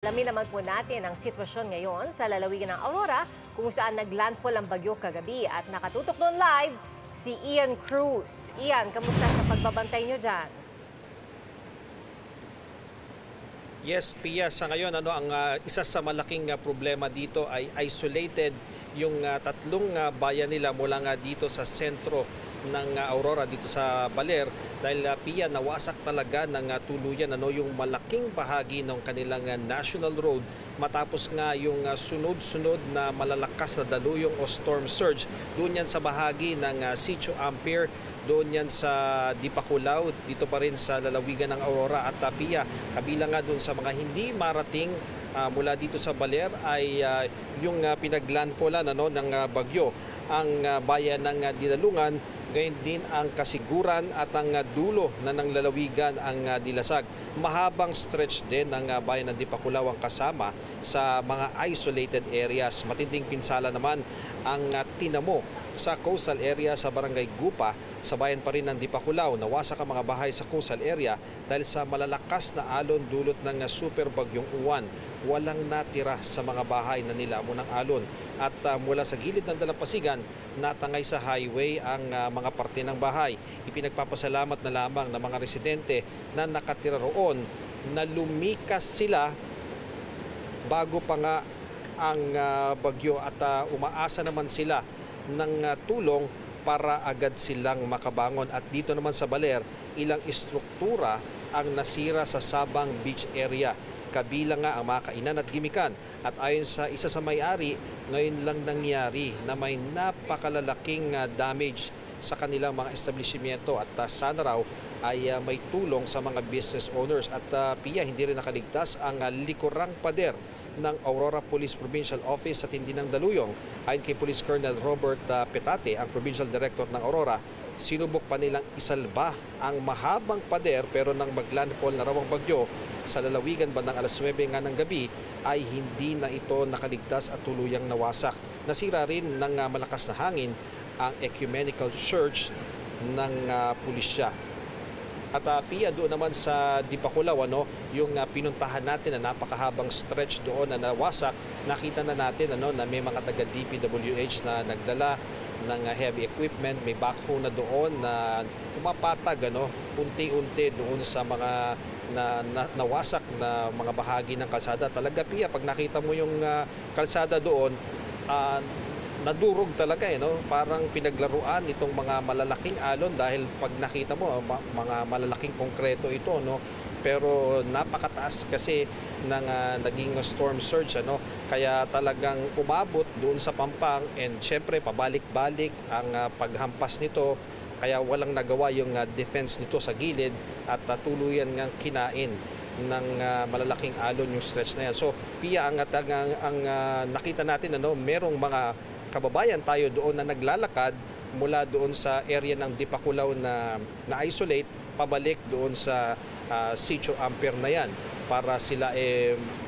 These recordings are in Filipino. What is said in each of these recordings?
Alamin naman po natin ang sitwasyon ngayon sa lalawigan ng Aurora kung saan naglandfall ang bagyo kagabi at nakatutok doon live si Ian Cruz. Ian, kamusta sa pagbabantay nyo dyan? Yes, Pia, sa ngayon ang isa sa malaking problema dito ay isolated yung tatlong bayan nila mula nga dito sa sentro ng Aurora dito sa Baler dahil Pia, nawasak talaga ng tuluyan yung malaking bahagi ng kanilang national road matapos nga yung sunod-sunod na malalakas na daluyong o storm surge doon yan sa bahagi ng Sitio Ampere, doon yan sa Dipakulaw, dito pa rin sa lalawigan ng Aurora at Pia, kabilang nga doon sa mga hindi marating mula dito sa Baler ay yung pinaglandfallan ng bagyo ang bayan ng Dinalungan, gayon din ang Kasiguran at ang dulo na ng lalawigan ang dilasag. Mahabang stretch din ng bayan ng Dipakulaw ang kasama sa mga isolated areas. Matinding pinsala naman ang tinamo sa coastal area sa barangay Gupa sa bayan pa rin ng Dipakulaw. Nawasak ang mga bahay sa coastal area dahil sa malalakas na alon dulot ng super bagyong Uwan. Walang natira sa mga bahay na nilamo ng alon. At mula sa gilid ng dalampasigan, natangay sa highway ang mga parte ng bahay. Ipinagpapasalamat na lamang ng mga residente na nakatira roon na lumikas sila bago pa nga ang bagyo at umaasa naman sila ng tulong para agad silang makabangon. At dito naman sa Baler, ilang istruktura ang nasira sa Sabang Beach area. Kabilang nga ang mga kainan at gimikan. At ayon sa isa sa may-ari, ngayon lang nangyari na may napakalalaking damage sa kanilang mga establishmento at sana raw ay may tulong sa mga business owners. At Pia, hindi rin nakaligtas ang likurang pader ng Aurora Police Provincial Office sa tindi ng daluyong. Ayon kay Police Colonel Robert Petate, ang Provincial Director ng Aurora, sinubok pa nilang isalba ang mahabang pader pero nang maglandfall na raw ang bagyo sa lalawigan bandang alas 9 nga ng gabi ay hindi na ito nakaligtas at tuluyang nawasak. Nasira rin ng malakas na hangin ang ecumenical church ng pulisya. At Pia, doon naman sa Dipakulaw, yung pinuntahan natin na napakahabang stretch doon na nawasak, nakita na natin na may mga taga DPWH na nagdala ng heavy equipment, may backhoe na doon na pumapatag unti-unti doon sa mga nawasak na mga bahagi ng kalsada. Talaga, Pia, pag nakita mo yung kalsada doon, nadurog talaga parang pinaglaruan itong mga malalaking alon dahil pag nakita mo mga malalaking konkreto ito pero napakataas kasi ng naging storm surge kaya talagang umabot doon sa Pampang and syempre pabalik-balik ang paghampas nito kaya walang nagawa yung defense nito sa gilid at tuluyan ngang kinain ng malalaking alon yung stretch na yan. So Pia, ang nakita natin merong mga kababayan tayo doon na naglalakad mula doon sa area ng Dipakulaw na isolate pabalik doon sa Sitio Ampere na yan para sila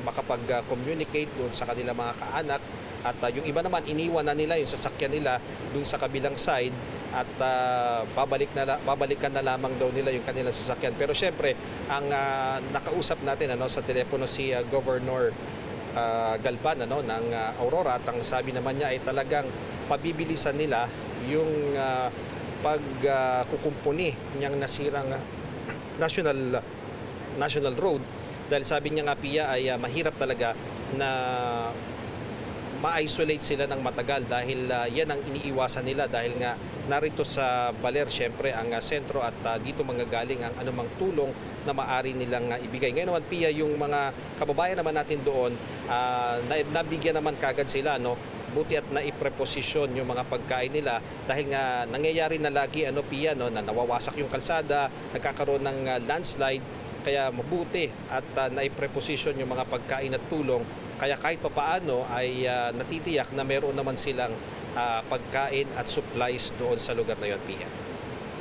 makapag-communicate doon sa kanilang mga kaanak at yung iba naman iniwan na nila yung sasakyan nila doon sa kabilang side at babalikan na lamang daw nila yung kanilang sasakyan. Pero syempre ang nakausap natin sa telepono si Governor Galvan ng Aurora at ang sabi naman niya ay talagang pabibilisan nila yung pagkukumpuni niyang nasirang national road dahil sabi niya nga, Pia, ay mahirap talaga na ma-isolate sila ng matagal dahil yan ang iniiwasan nila dahil nga narito sa Baler syempre ang sentro at dito manggagaling ang anumang tulong na maaari nilang ibigay. Ngayon naman, Pia, yung mga kababayan naman natin doon, nabigyan naman kagad sila, buti at naipreposisyon yung mga pagkain nila dahil nga nangyayari na lagi, Pia, na nawawasak yung kalsada, nagkakaroon ng landslide, kaya mabuti at naipreposisyon yung mga pagkain at tulong. Kaya kahit papaano ay natitiyak na meron naman silang pagkain at supplies doon sa lugar na yun, Pia.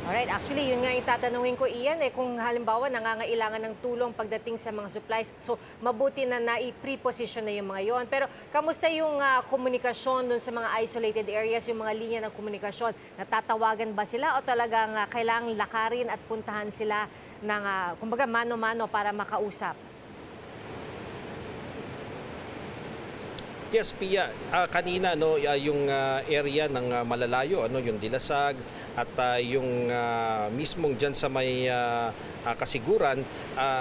Alright, actually yun nga yung tatanungin ko, Ian, kung halimbawa nangangailangan ng tulong pagdating sa mga supplies, so mabuti na na-i-preposition na yung mga yon. Pero kamusta yung komunikasyon dun sa mga isolated areas, yung mga linya ng komunikasyon? Natatawagan ba sila o talagang kailangang lakarin at puntahan sila ng kumbaga mano-mano para makausap? Yes, Pia. Kanina yung area ng Malalayo, yung Dilasag at yung mismong diyan sa may Kasiguran,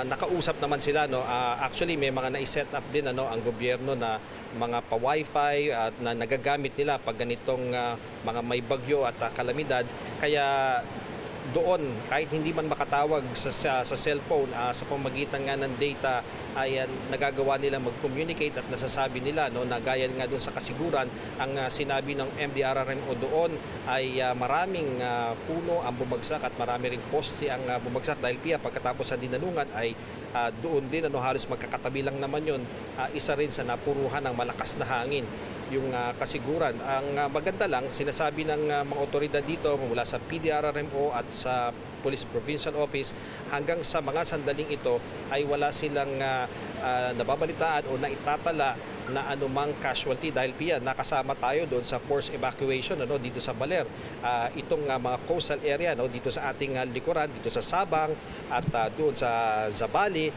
nakausap naman sila actually may mga na-set up din ang gobyerno na mga pa-wifi at na nagagamit nila pag ganitong mga may bagyo at kalamidad. Kaya doon, kahit hindi man makatawag sa cellphone, sa pamagitan nga ng data, ay nagagawa nila mag-communicate at nasasabi nila na gaya nga doon sa Kasiguran, ang sinabi ng MDRRMO doon ay maraming puno ang bumagsak at marami ring poste ang bumagsak dahil pagkatapos sa dinalungan ay doon din halos magkakatabi lang naman yun, isa rin sa napuruhan ng malakas na hangin yung Kasiguran. Ang maganda lang, sinasabi ng mga otoridad dito mula sa PDRRMO at sa Police Provincial Office, hanggang sa mga sandaling ito ay wala silang nababalitaan o naitatala na anumang casualty dahil nakasama tayo doon sa forced evacuation dito sa Baler. Itong mga coastal area dito sa ating likuran, dito sa Sabang at doon sa Zambales,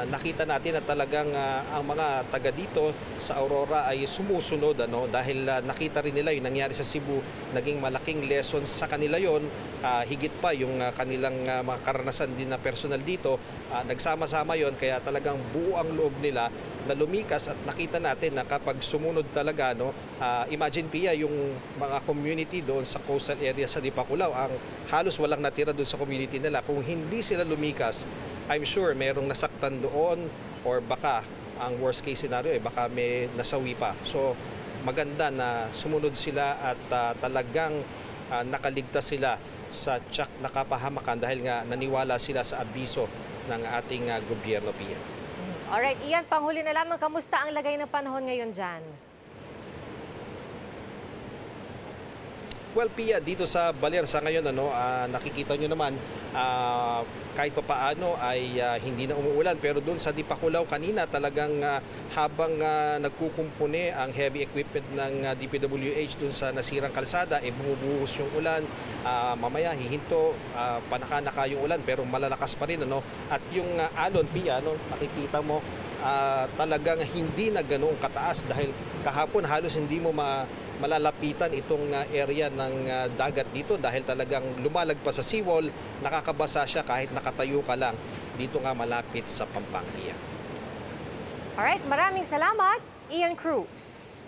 nakita natin na talagang ang mga taga dito sa Aurora ay sumusunod dahil nakita rin nila yung nangyari sa Cebu, naging malaking lesson sa kanila yon. Higit pa yung kanilang mga karanasan din na personal dito, nagsama-sama yon, kaya talagang buo ang loob nila na lumikas. At nakita natin na kapag sumunod talaga, imagine yung mga community doon sa coastal area sa Dipakulaw, ang halos walang natira doon sa community nila. Kung hindi sila lumikas, I'm sure merong nasaktan doon, or baka ang worst case scenario baka may nasawi pa. So maganda na sumunod sila at talagang nakaligtas sila sa tiyak na kapahamakan dahil nga naniwala sila sa abiso ng ating gobyerno, Pia. Alright, Ian, panghuli na lamang, kamusta ang lagay ng panahon ngayon dyan? Well, Pia, dito sa Baler sa ngayon, nakikita nyo naman, kahit pa paano ay hindi na umuulan. Pero doon sa Dipakulaw kanina, talagang habang nagkukumpune ang heavy equipment ng DPWH doon sa nasirang kalsada, bumubuhos yung ulan. Mamaya hihinto, panaka-naka yung ulan, pero malalakas pa rin. At yung alon, Pia, nakikita mo, talagang hindi na ganoong kataas dahil kahapon halos hindi mo malalapitan itong area ng dagat dito dahil talagang lumalagpas sa seawall, nakakabasa siya kahit nakatayo ka lang dito nga malapit sa Pampanga. Alright, maraming salamat, Ian Cruz.